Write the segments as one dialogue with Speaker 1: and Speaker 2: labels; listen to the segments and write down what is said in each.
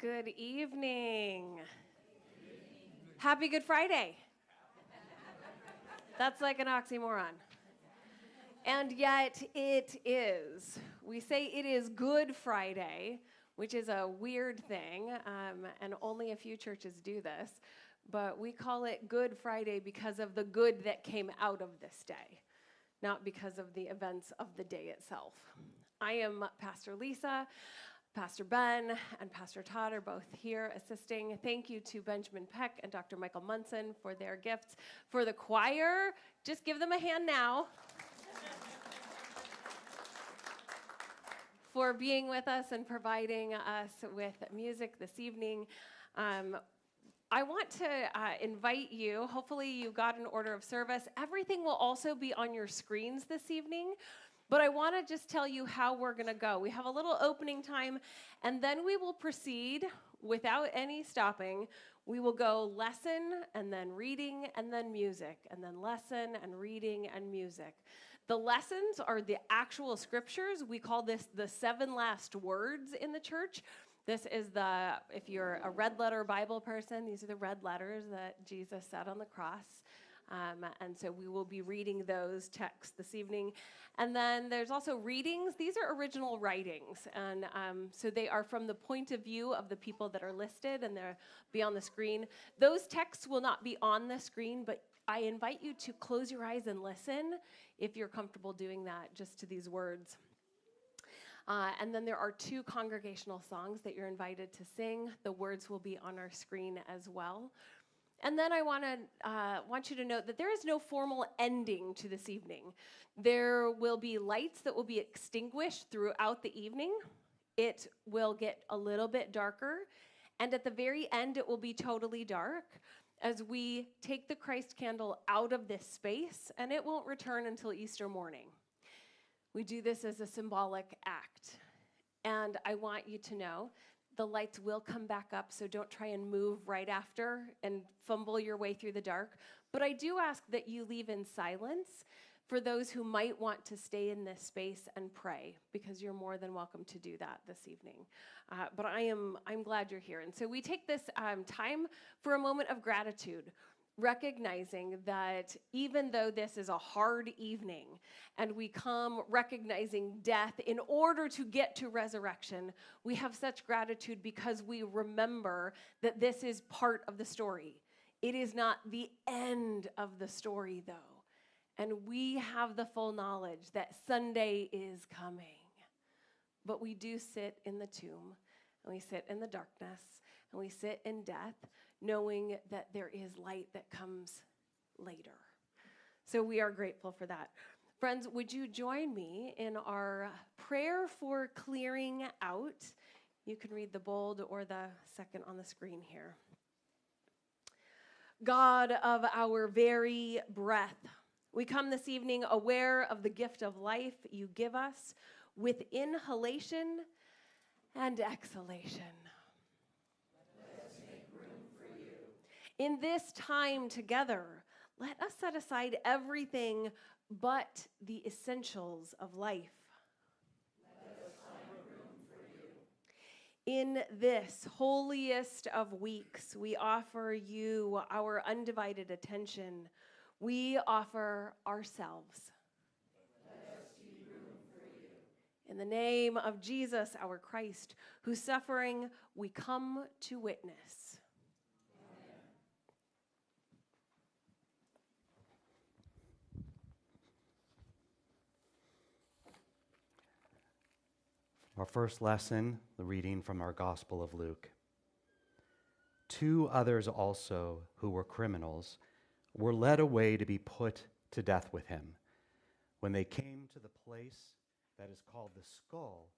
Speaker 1: Good evening. Happy Good Friday. That's like an oxymoron. And yet it is. We say it is Good Friday, which is a weird thing, and only a few churches do this. But we call it Good Friday because of the good that came out of this day, not because of the events of the day itself. I am Pastor Lisa. Pastor Ben and Pastor Todd are both here assisting. Thank you to Benjamin Peck and Dr. Michael Munson for their gifts. For the choir, just give them a hand now. For being with us and providing us with music this evening. I want to invite you, hopefully you got an order of service. Everything will also be on your screens this evening. But I want to just tell you how we're going to go. We have a little opening time, and then we will proceed without any stopping. We will go lesson, and then reading, and then music, and then lesson, and reading, and music. The lessons are the actual scriptures. We call this the 7 last words in the church. This is if you're a red letter Bible person, these are the red letters that Jesus said on the cross. And so we will be reading those texts this evening. And then there's also readings. These are original writings. And so they are from the point of view of the people that are listed, and they'll be on the screen. Those texts will not be on the screen, but I invite you to close your eyes and listen if you're comfortable doing that, just to these words. And then there are 2 congregational songs that you're invited to sing. The words will be on our screen as well. And then I want you to note that there is no formal ending to this evening. There will be lights that will be extinguished throughout the evening. It will get a little bit darker. And at the very end, it will be totally dark as we take the Christ candle out of this space, and it won't return until Easter morning. We do this as a symbolic act. And I want you to know the lights will come back up, so don't try and move right after and fumble your way through the dark. But I do ask that you leave in silence for those who might want to stay in this space and pray, because you're more than welcome to do that this evening. But I'm glad you're here. And so we take this time for a moment of gratitude, recognizing that even though this is a hard evening and we come recognizing death in order to get to resurrection, we have such gratitude because we remember that this is part of the story. It is not the end of the story, though. And we have the full knowledge that Sunday is coming. But we do sit in the tomb, and we sit in the darkness, and we sit in death, knowing that there is light that comes later. So we are grateful for that. Friends, would you join me in our prayer for clearing out? You can read the bold or the second on the screen here. God of our very breath, we come this evening aware of the gift of life you give us with inhalation and exhalation. In this time together, let us set aside everything but the essentials of life. Let us find room for you. In this holiest of weeks, we offer you our undivided attention. We offer ourselves. Let us be room for you. In the name of Jesus, our Christ, whose suffering we come to witness.
Speaker 2: Our first lesson, the reading from our Gospel of Luke. 2 others also, who were criminals, were led away to be put to death with him. When they came to the place that is called the Skull,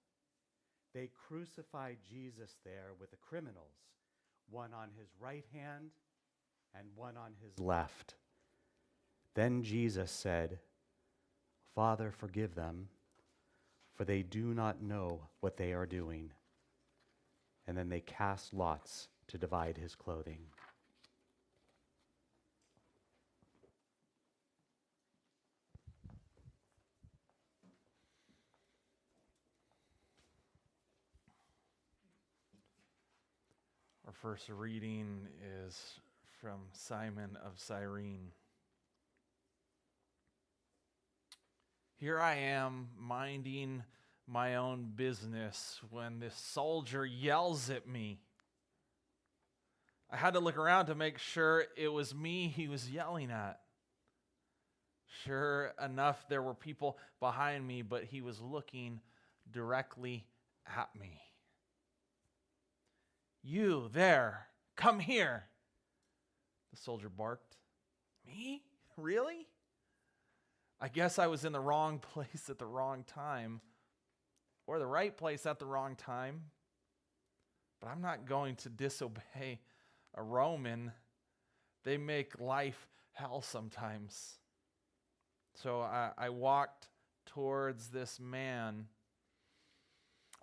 Speaker 2: they crucified Jesus there with the criminals, one on his right hand and one on his left. Then Jesus said, "Father, forgive them, for they do not know what they are doing." And then they cast lots to divide his clothing.
Speaker 3: first reading is from Simon of Cyrene. Here I am minding my own business when this soldier yells at me. I had to look around to make sure it was me he was yelling at. Sure enough, there were people behind me, but he was looking directly at me. You there, come here, the soldier barked. Me? Really? I guess I was in the wrong place at the wrong time, or the right place at the wrong time. But I'm not going to disobey a Roman. They make life hell sometimes. So I walked towards this man.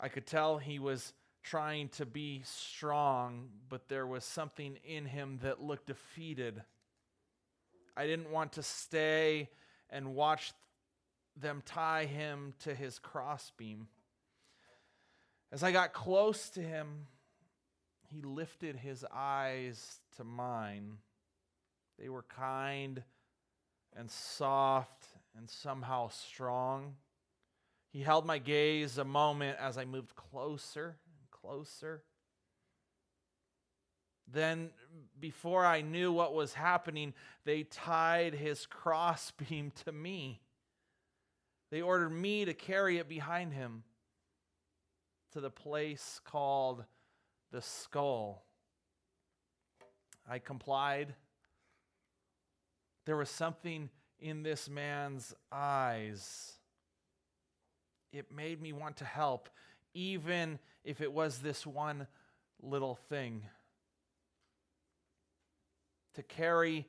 Speaker 3: I could tell he was trying to be strong, but there was something in him that looked defeated. I didn't want to stay and watch them tie him to his crossbeam. As I got close to him, he lifted his eyes to mine. They were kind and soft and somehow strong. He held my gaze a moment as I moved closer and closer. Then, before I knew what was happening, they tied his crossbeam to me. They ordered me to carry it behind him to the place called the skull. I complied. There was something in this man's eyes. It made me want to help, even if it was this one little thing. To carry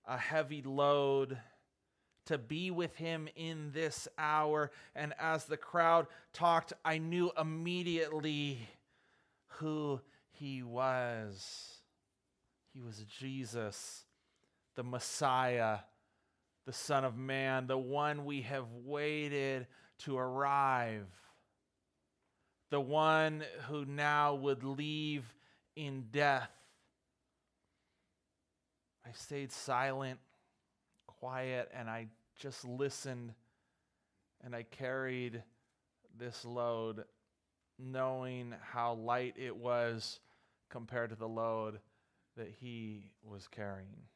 Speaker 3: a heavy load, to be with him in this hour. And as the crowd talked, I knew immediately who he was. He was Jesus, the Messiah, the Son of Man, the one we have waited to arrive, the one who now would leave in death. I stayed silent, quiet, and I just listened, and I carried this load, knowing how light it was compared to the load that he was carrying.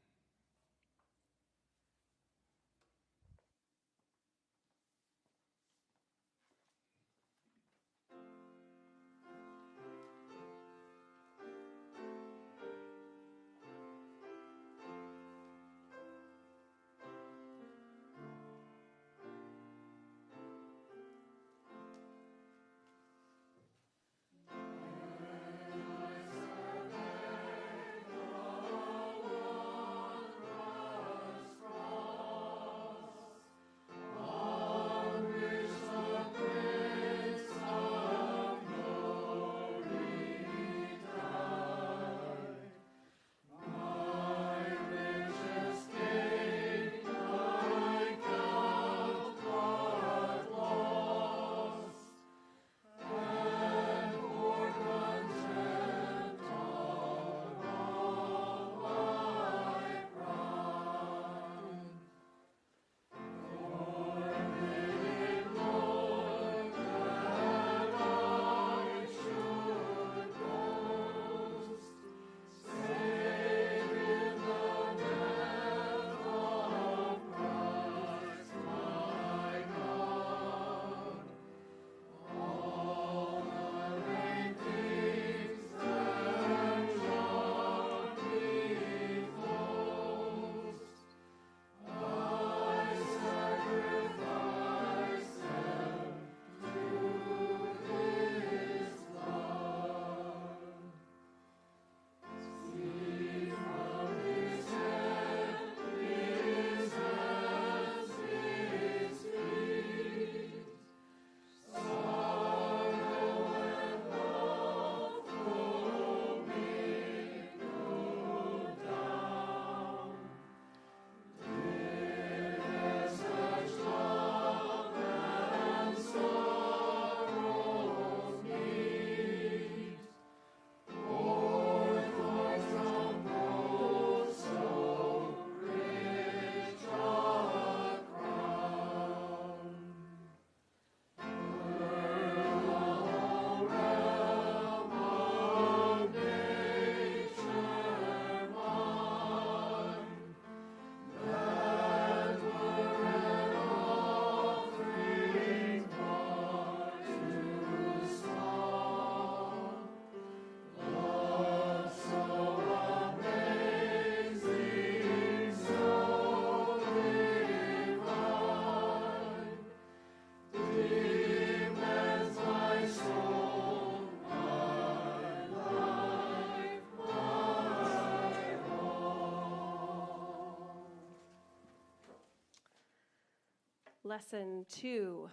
Speaker 1: Lesson 2,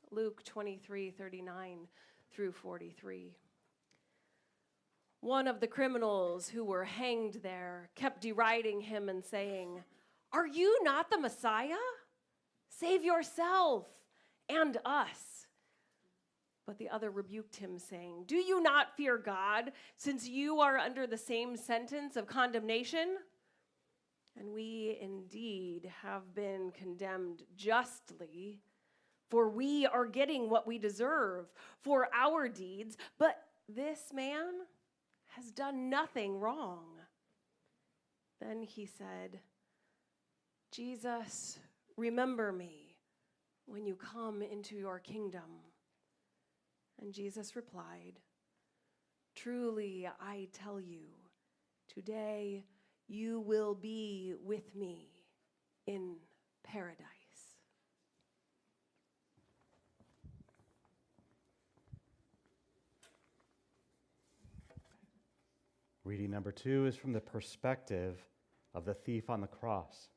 Speaker 1: Luke 23:39 through 43. One of the criminals who were hanged there kept deriding him and saying, "Are you not the Messiah? Save yourself and us." But the other rebuked him, saying, "Do you not fear God, since you are under the same sentence of condemnation? And we indeed have been condemned justly, for we are getting what we deserve for our deeds, but this man has done nothing wrong." Then he said, "Jesus, remember me when you come into your kingdom." And Jesus replied, "Truly, I tell you, today you will be with me in paradise."
Speaker 2: Reading number 2 is from the perspective of the thief on the cross.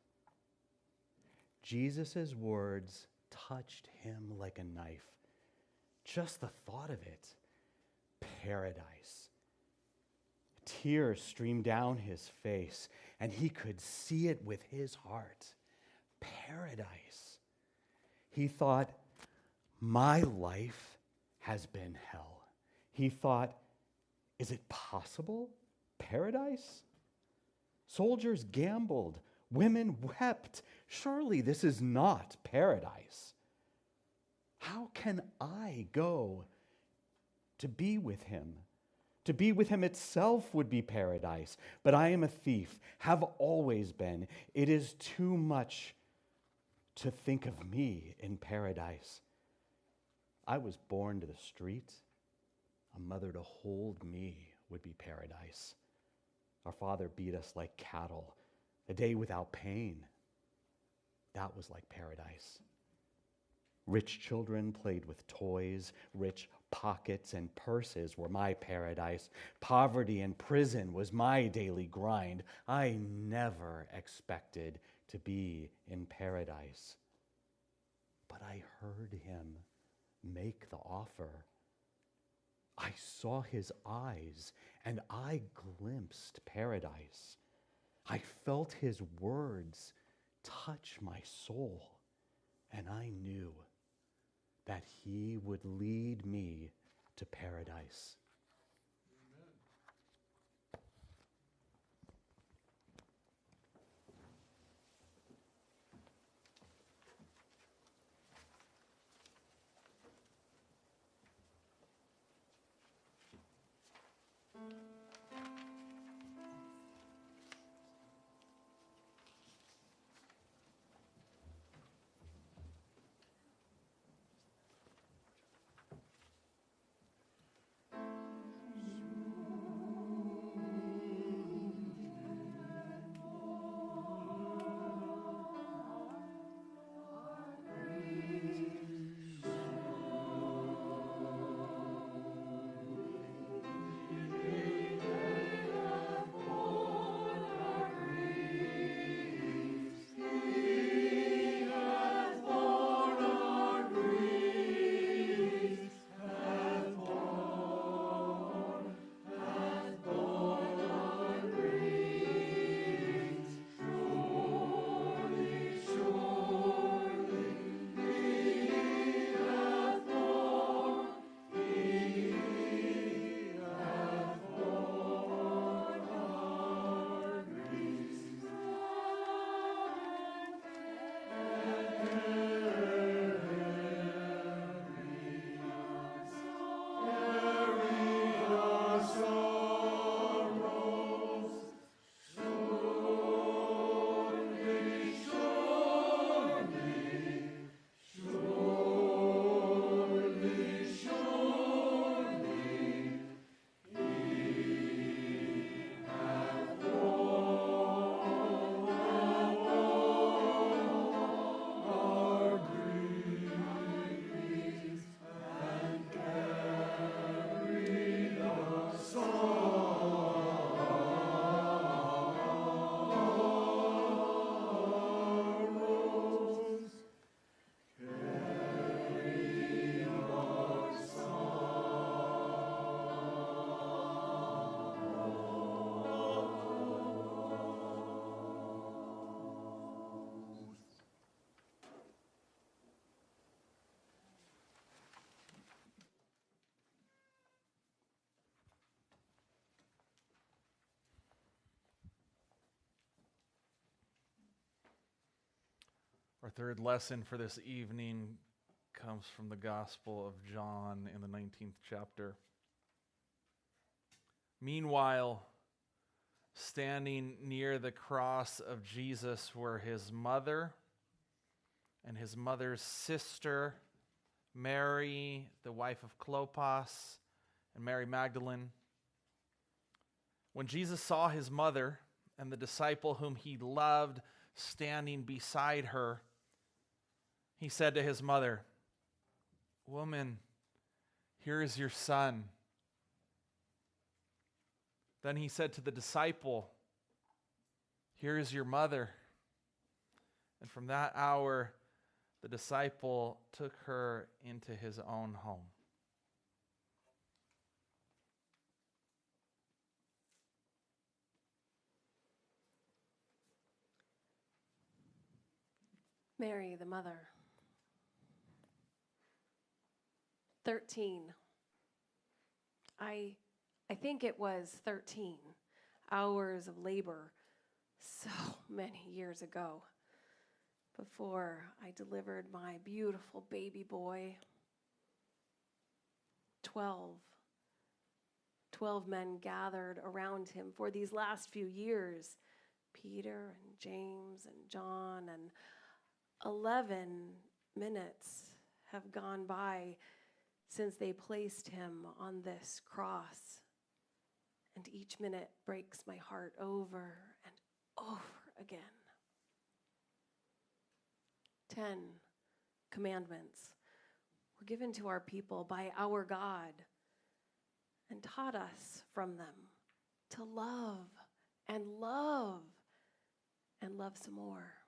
Speaker 2: Jesus' words touched him like a knife. Just the thought of it. Paradise. Tears streamed down his face, and he could see it with his heart. Paradise. He thought, my life has been hell. He thought, is it possible? Paradise? Soldiers gambled. Women wept. Surely this is not paradise. How can I go to be with him? To be with him itself would be paradise. But I am a thief, have always been. It is too much to think of me in paradise. I was born to the street. A mother to hold me would be paradise. Our father beat us like cattle. A day without pain. That was like paradise. Rich children played with toys. Rich pockets and purses were my paradise. Poverty and prison was my daily grind. I never expected to be in paradise. But I heard him make the offer. I saw his eyes, and I glimpsed paradise. I felt his words touch my soul, and I knew that he would lead me to paradise.
Speaker 3: Our third lesson for this evening comes from the Gospel of John in the 19th chapter. Meanwhile, standing near the cross of Jesus were his mother and his mother's sister, Mary, the wife of Clopas, and Mary Magdalene. When Jesus saw his mother and the disciple whom he loved standing beside her, he said to his mother, "Woman, here is your son." Then he said to the disciple, "Here is your mother." And from that hour, the disciple took her into his own home.
Speaker 1: Mary, the mother. 13. I think it was 13 hours of labor so many years ago before I delivered my beautiful baby boy. 12 men gathered around him for these last few years. Peter and James and John, and 11 minutes have gone by since they placed him on this cross. And each minute breaks my heart over and over again. 10 commandments were given to our people by our God and taught us from them to love and love and love some more.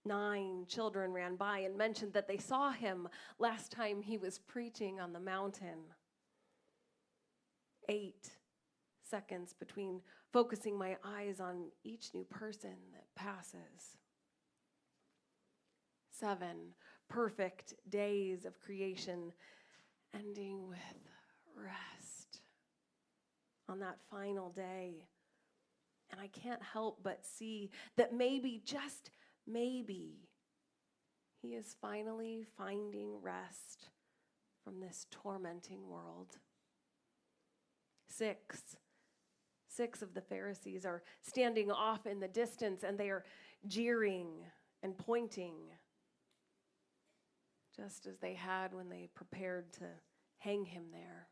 Speaker 1: 9 children ran by and mentioned that they saw him last time he was preaching on the mountain. 8 seconds between focusing my eyes on each new person that passes. 7 perfect days of creation, ending with rest on that final day. And I can't help but see that maybe, just maybe, he is finally finding rest from this tormenting world. 6 of the Pharisees are standing off in the distance, and they are jeering and pointing, just as they had when they prepared to hang him there.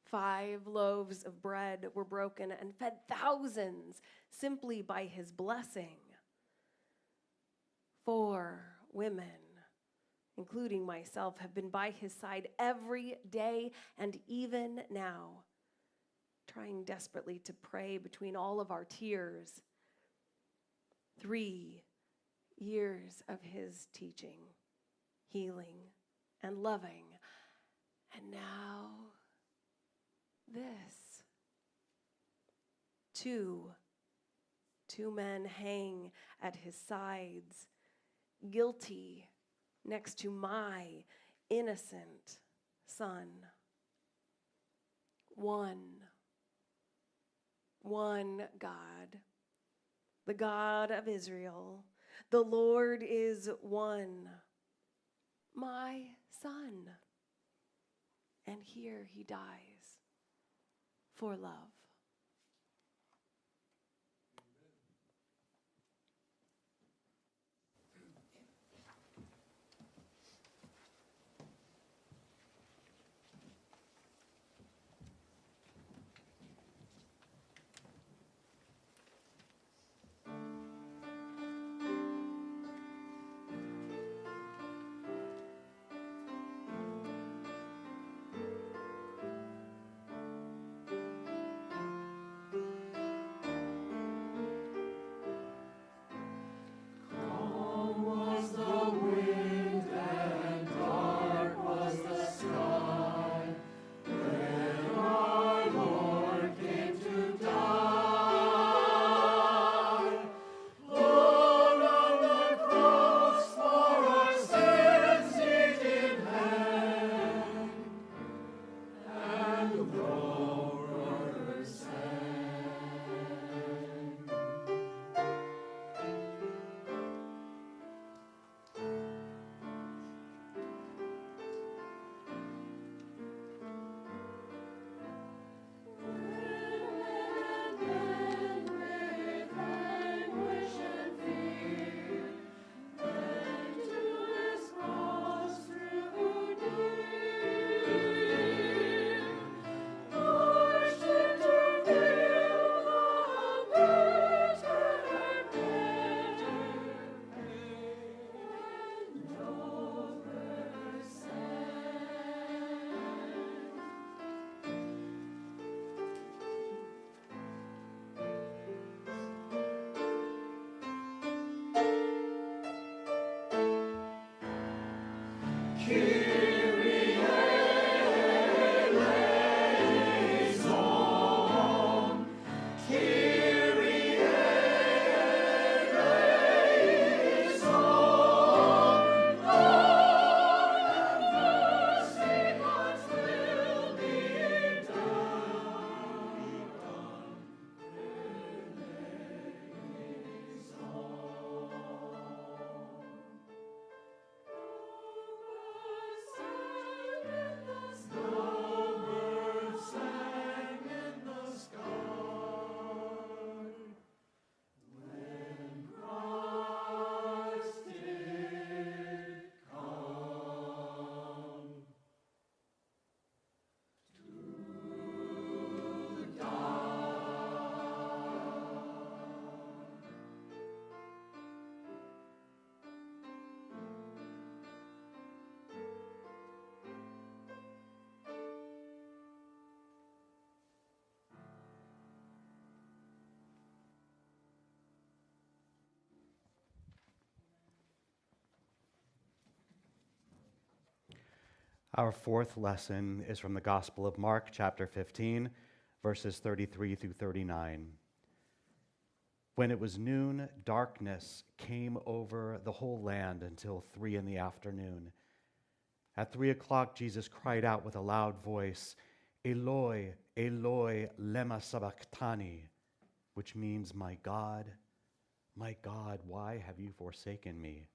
Speaker 1: 5 loaves of bread were broken and fed thousands simply by his blessing. 4 women, including myself, have been by his side every day and even now, trying desperately to pray between all of our tears. 3 years of his teaching, healing, and loving, and now this. 2 men hang at his sides, guilty next to my innocent son. 1 God, the God of Israel. The Lord is one, my son. And here he dies for love.
Speaker 2: Our fourth lesson is from the Gospel of Mark, chapter 15, verses 33 through 39. When it was noon, darkness came over the whole land until 3 p.m. At 3 o'clock, Jesus cried out with a loud voice, "Eloi, Eloi, lema sabachthani," which means, my God, why have you forsaken me?"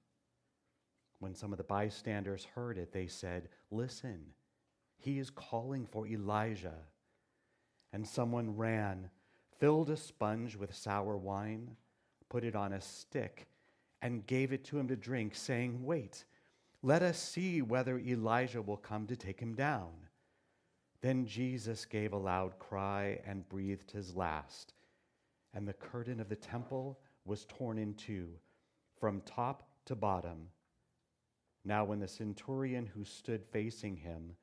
Speaker 2: When some of the bystanders heard it, they said, "Listen, he is calling for Elijah." And someone ran, filled a sponge with sour wine, put it on a stick, and gave it to him to drink, saying, "Wait, let us see whether Elijah will come to take him down." Then Jesus gave a loud cry and breathed his last, and the curtain of the temple was torn in two, from top to bottom. Now when the centurion who stood facing him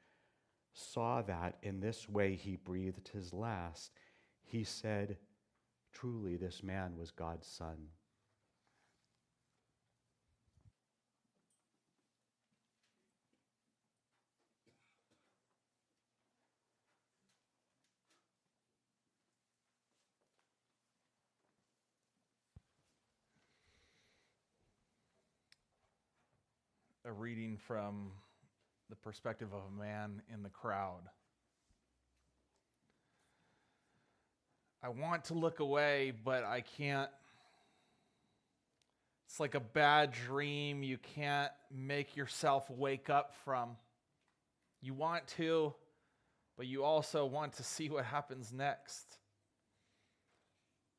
Speaker 2: saw that in this way he breathed his last, he said, "Truly this man was God's son."
Speaker 3: A reading from the perspective of a man in the crowd. I want to look away, but I can't. It's like a bad dream you can't make yourself wake up from. You want to, but you also want to see what happens next.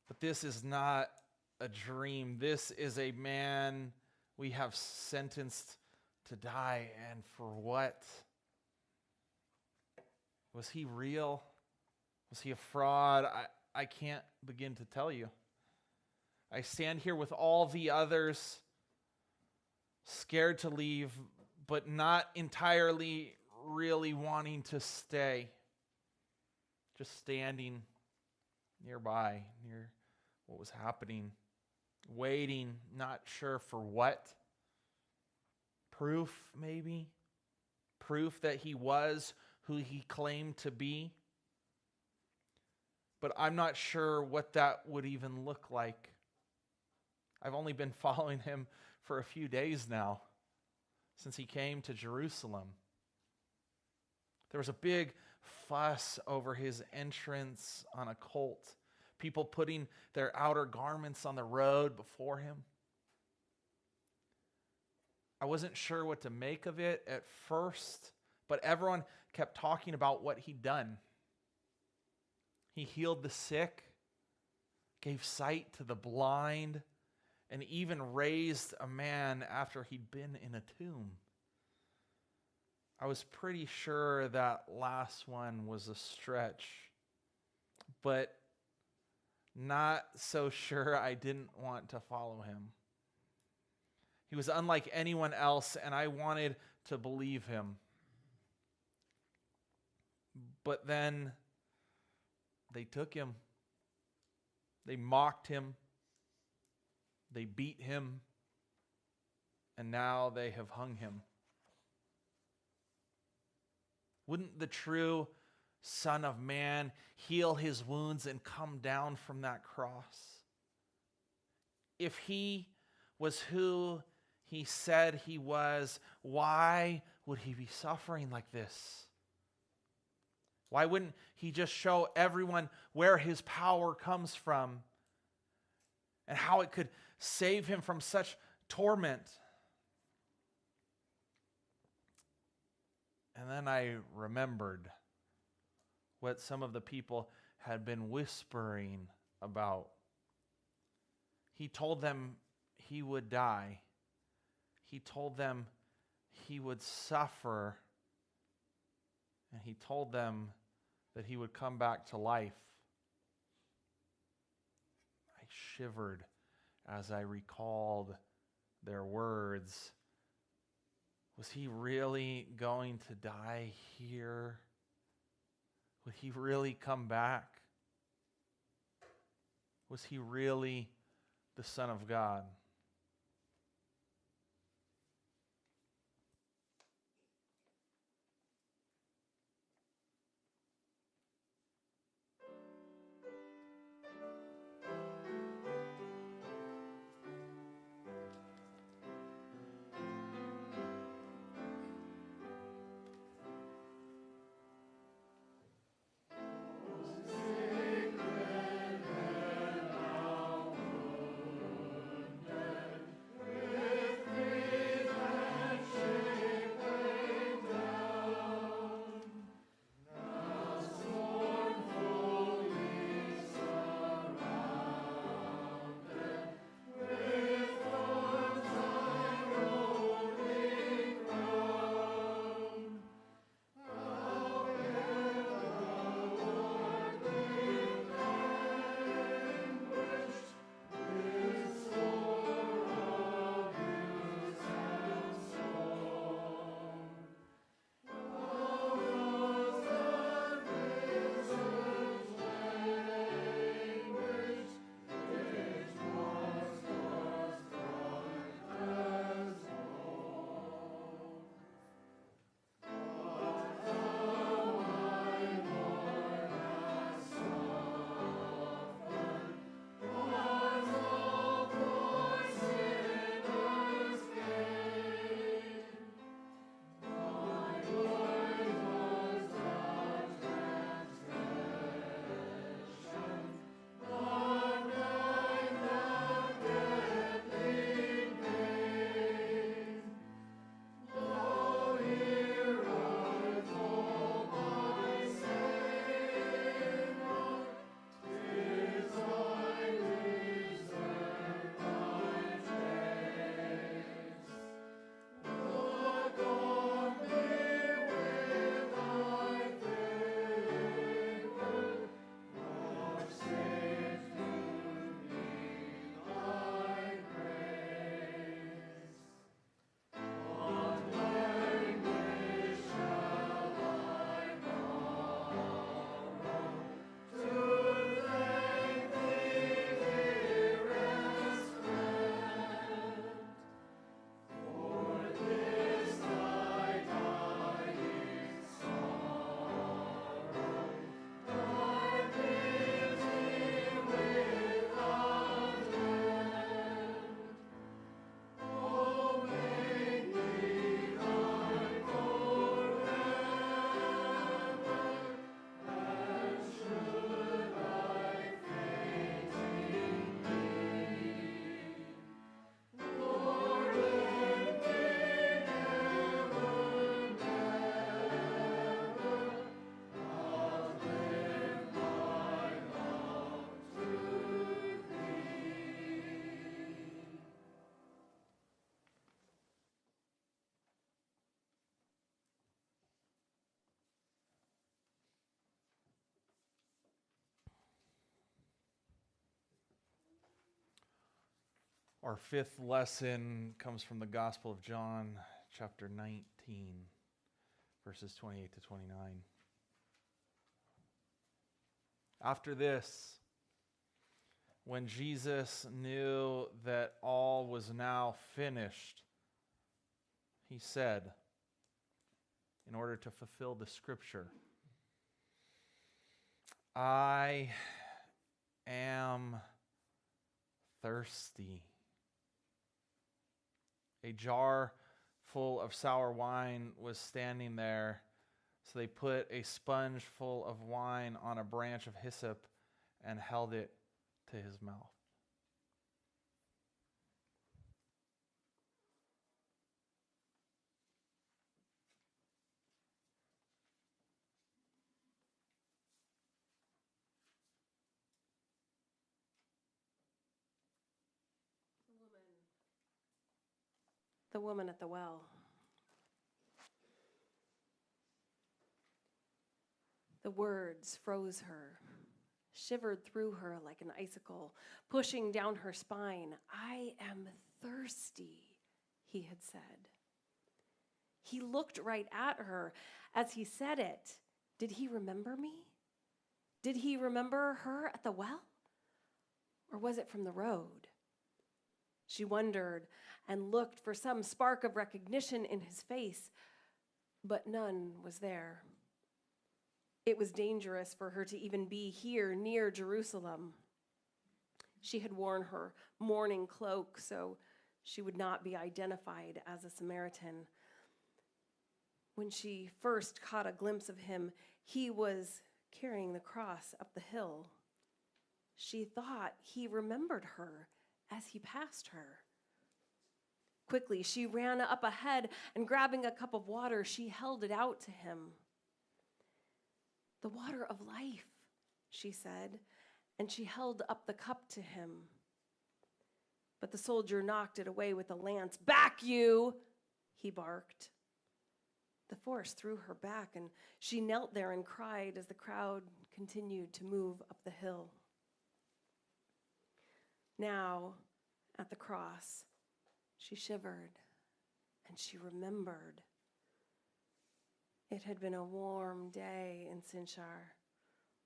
Speaker 3: But this is not a dream. This is a man we have sentenced to die, and for what? Was he real? Was he a fraud? I can't begin to tell you. I stand here with all the others, scared to leave, but not entirely really wanting to stay. Just standing nearby, near what was happening, waiting, not sure for what. Proof, maybe? Proof that he was who he claimed to be. But I'm not sure what that would even look like. I've only been following him for a few days now, since he came to Jerusalem. There was a big fuss over his entrance on a colt. People putting their outer garments on the road before him. I wasn't sure what to make of it at first, but everyone kept talking about what he'd done. He healed the sick, gave sight to the blind, and even raised a man after he'd been in a tomb. I was pretty sure that last one was a stretch, but not so sure I didn't want to follow him. He was unlike anyone else, and I wanted to believe him. But then they took him. They mocked him. They beat him. And now they have hung him. Wouldn't the true Son of Man heal his wounds and come down from that cross? If he was who he said he was, why would he be suffering like this? Why wouldn't he just show everyone where his power comes from and how it could save him from such torment? And then I remembered what some of the people had been whispering about. He told them he would die. He told them he would suffer. And he told them that he would come back to life. I shivered as I recalled their words. Was he really going to die here? Would he really come back? Was he really the Son of God? Our fifth lesson comes from the Gospel of John, chapter 19, verses 28 to 29. After this, when Jesus knew that all was now finished, he said, in order to fulfill the scripture, I am thirsty. A jar full of sour wine was standing there, so they put a sponge full of wine on a branch of hyssop and held it to his mouth.
Speaker 1: The woman at the well. The words froze her, shivered through her like an icicle, pushing down her spine. I am thirsty, he had said. He looked right at her as he said it. Did he remember me? Did he remember her at the well? Or was it from the road? She wondered and looked for some spark of recognition in his face, but none was there. It was dangerous for her to even be here near Jerusalem. She had worn her mourning cloak so she would not be identified as a Samaritan. When she first caught a glimpse of him, he was carrying the cross up the hill. She thought he remembered her as he passed her. Quickly, she ran up ahead and grabbing a cup of water, she held it out to him. The water of life, she said, and she held up the cup to him. But the soldier knocked it away with a lance. Back, you, he barked. The force threw her back, and she knelt there and cried as the crowd continued to move up the hill. Now, at the cross, she shivered and she remembered. It had been a warm day in Sinchar.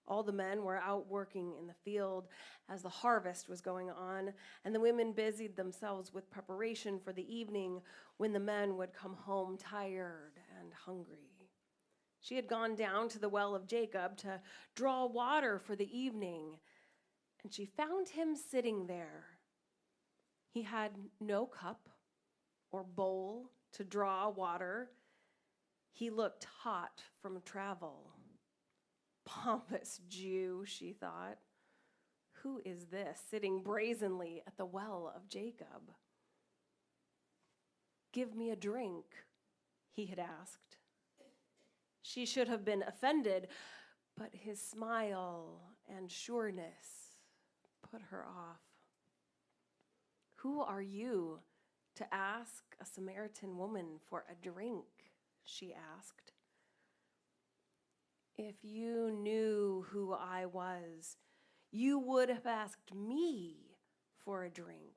Speaker 1: All the men were out working in the field as the harvest was going on, and the women busied themselves with preparation for the evening when the men would come home tired and hungry. She had gone down to the well of Jacob to draw water for the evening, and she found him sitting there. He had no cup or bowl to draw water. He looked hot from travel. Pompous Jew, she thought. Who is this sitting brazenly at the well of Jacob? Give me a drink, he had asked. She should have been offended, but his smile and sureness put her off. Who are you to ask a Samaritan woman for a drink? She asked. If you knew who I was, you would have asked me for a drink,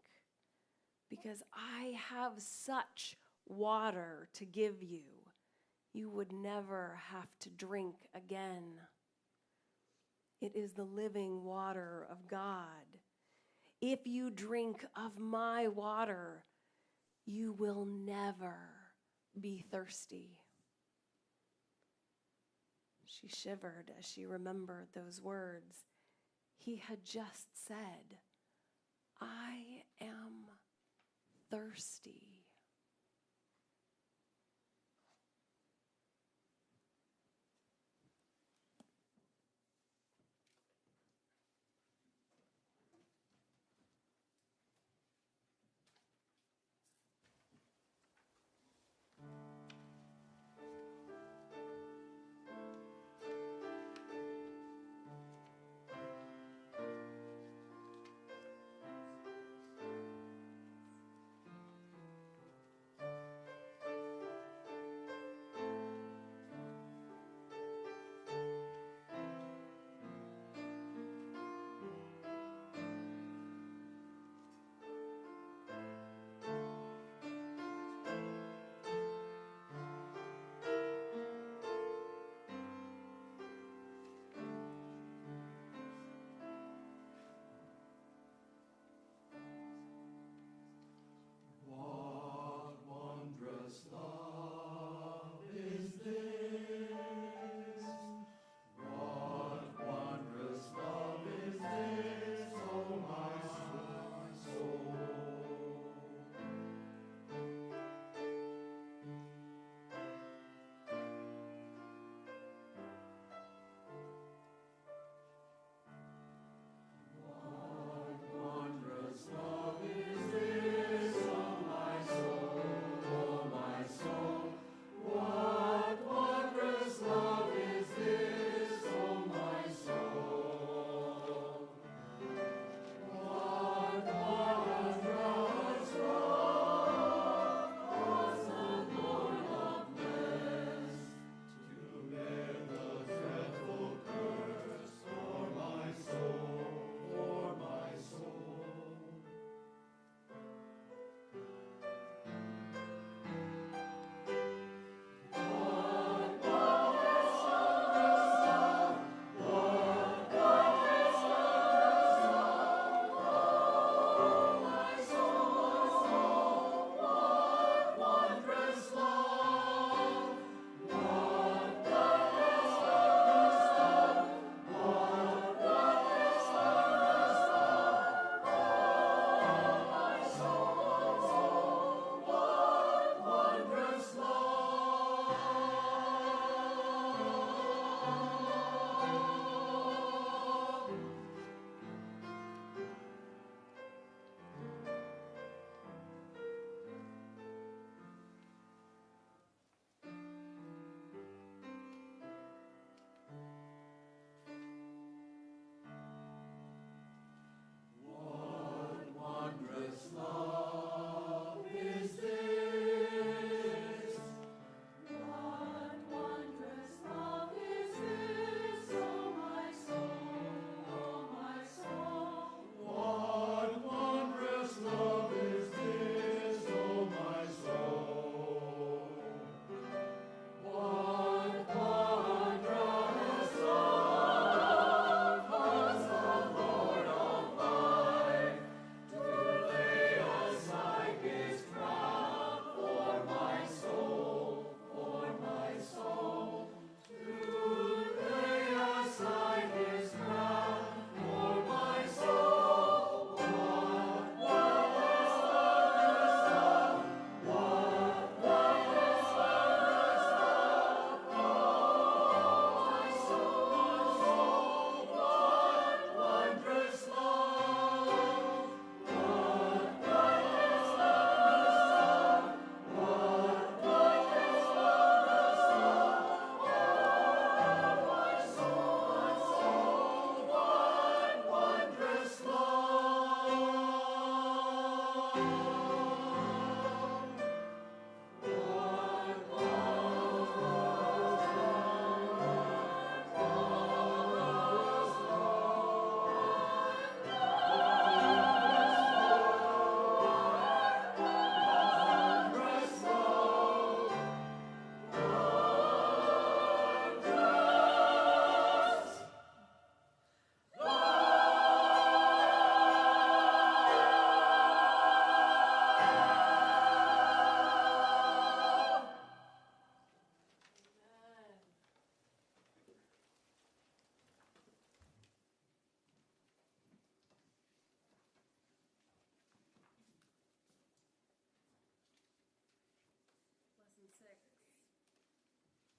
Speaker 1: because I have such water to give you. You would never have to drink again. It is the living water of God. If you drink of my water, you will never be thirsty. She shivered as she remembered those words. He had just said, I am thirsty.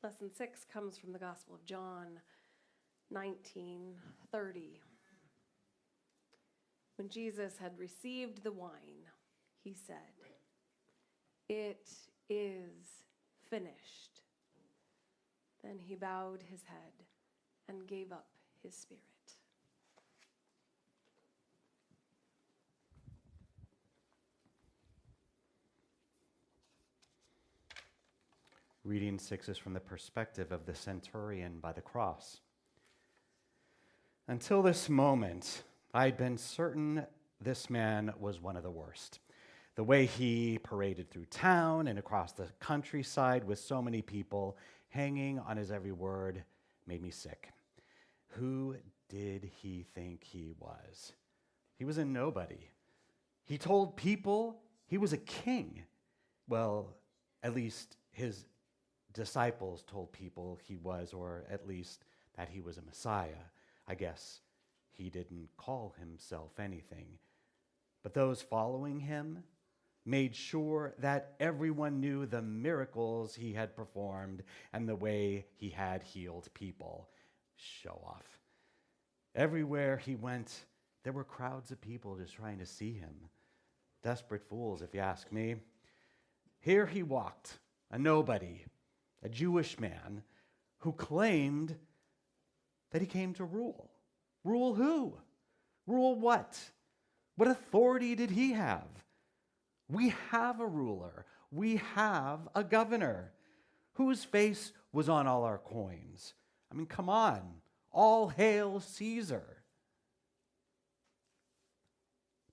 Speaker 1: Lesson 6 comes from the Gospel of John 19:30. When Jesus had received the wine, he said, "It is finished." Then he bowed his head and gave up his spirit.
Speaker 2: Reading 6 is from the perspective of the centurion by the cross. Until this moment, I'd been certain this man was one of the worst. The way he paraded through town and across the countryside with so many people hanging on his every word made me sick. Who did he think he was? He was a nobody. He told people he was a king. Well, at least his disciples told people he was, or at least that he was a Messiah. I guess he didn't call himself anything. But those following him made sure that everyone knew the miracles he had performed and the way he had healed people. Show off. Everywhere he went, there were crowds of people just trying to see him. Desperate fools, if you ask me. Here he walked, a nobody, a Jewish man who claimed that he came to rule. Rule who? Rule what? What authority did he have? We have a ruler. We have a governor whose face was on all our coins. I mean, come on. All hail Caesar.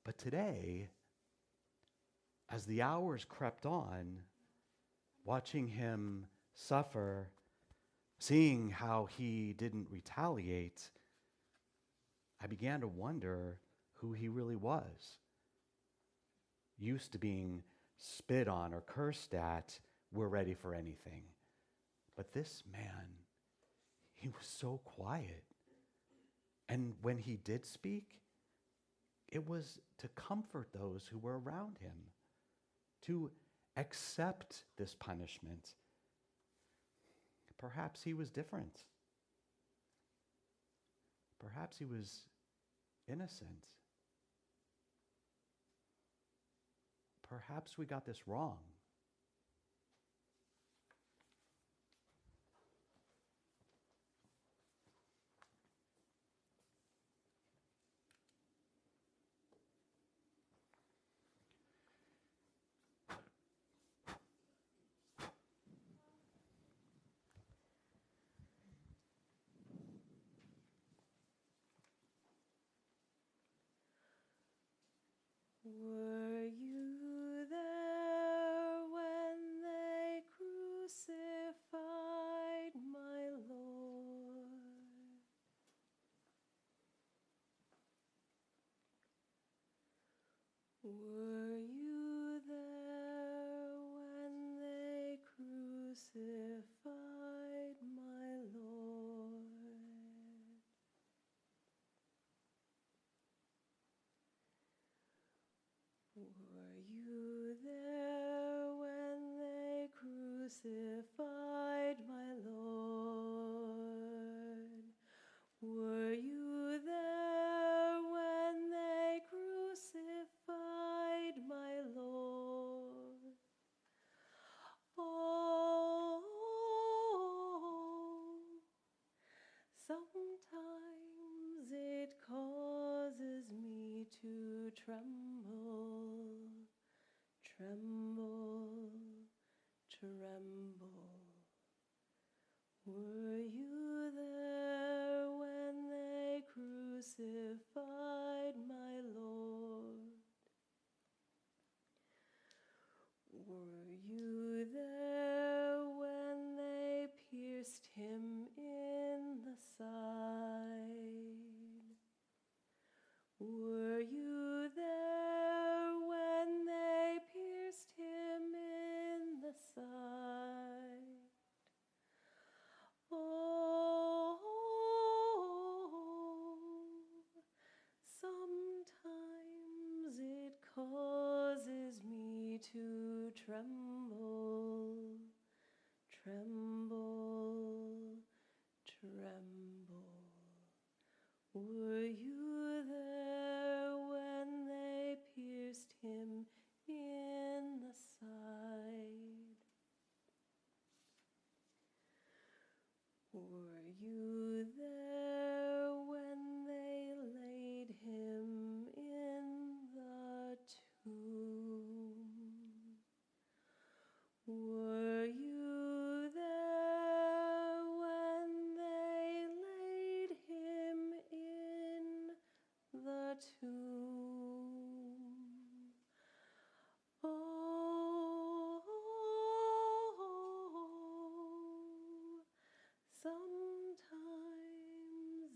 Speaker 2: But today, as the hours crept on, watching him suffer, seeing how he didn't retaliate, I began to wonder who he really was. Used to being spit on or cursed at, we're ready for anything. But this man, he was so quiet. And when he did speak, it was to comfort those who were around him, to accept this punishment. Perhaps he was different. Perhaps he was innocent. Perhaps we got this wrong.
Speaker 1: Were you there when they crucified my Lord? Were you there when they crucified my Lord? Were you there when they crucified my Lord? Were you there when they crucified my Lord? Oh, sometimes it causes me to tremble, tremble, tremble. Were you there when they crucified my Lord? Were you there when they pierced him in the side? Were you there when they pierced him in the side? Oh, sometimes it causes me to tremble, tremble, Were you there when they pierced him in the side? Were you there when they laid him in the tomb? Were you there when they laid him in the tomb? Oh, sometimes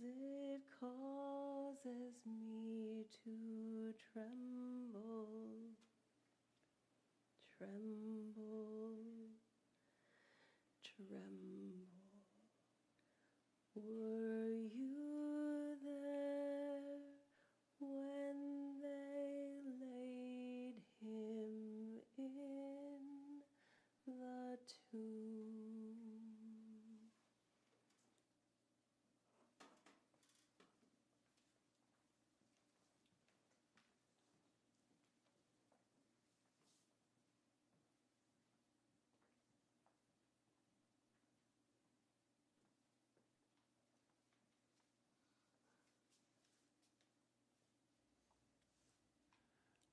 Speaker 1: it causes me to tremble, tremble, tremble. Were you there when they laid him in the tomb?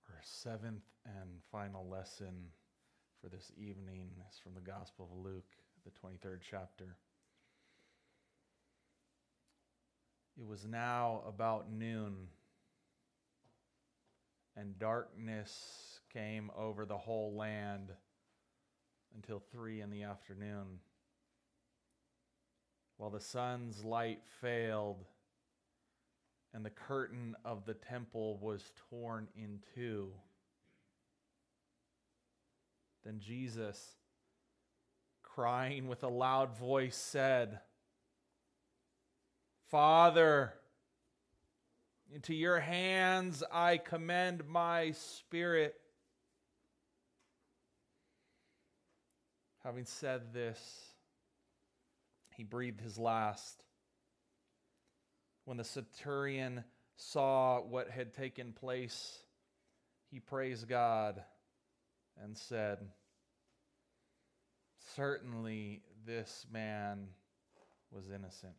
Speaker 3: Our seventh and final lesson for this evening is from the Gospel of Luke, the 23rd chapter. It was now about noon, and darkness came over the whole land until 3 p.m, while the sun's light failed and the curtain of the temple was torn in two. Then Jesus, crying with a loud voice, said, "Father, into your hands I commend my spirit." Having said this, he breathed his last. When the centurion saw what had taken place, he praised God and said, "Certainly this man was innocent."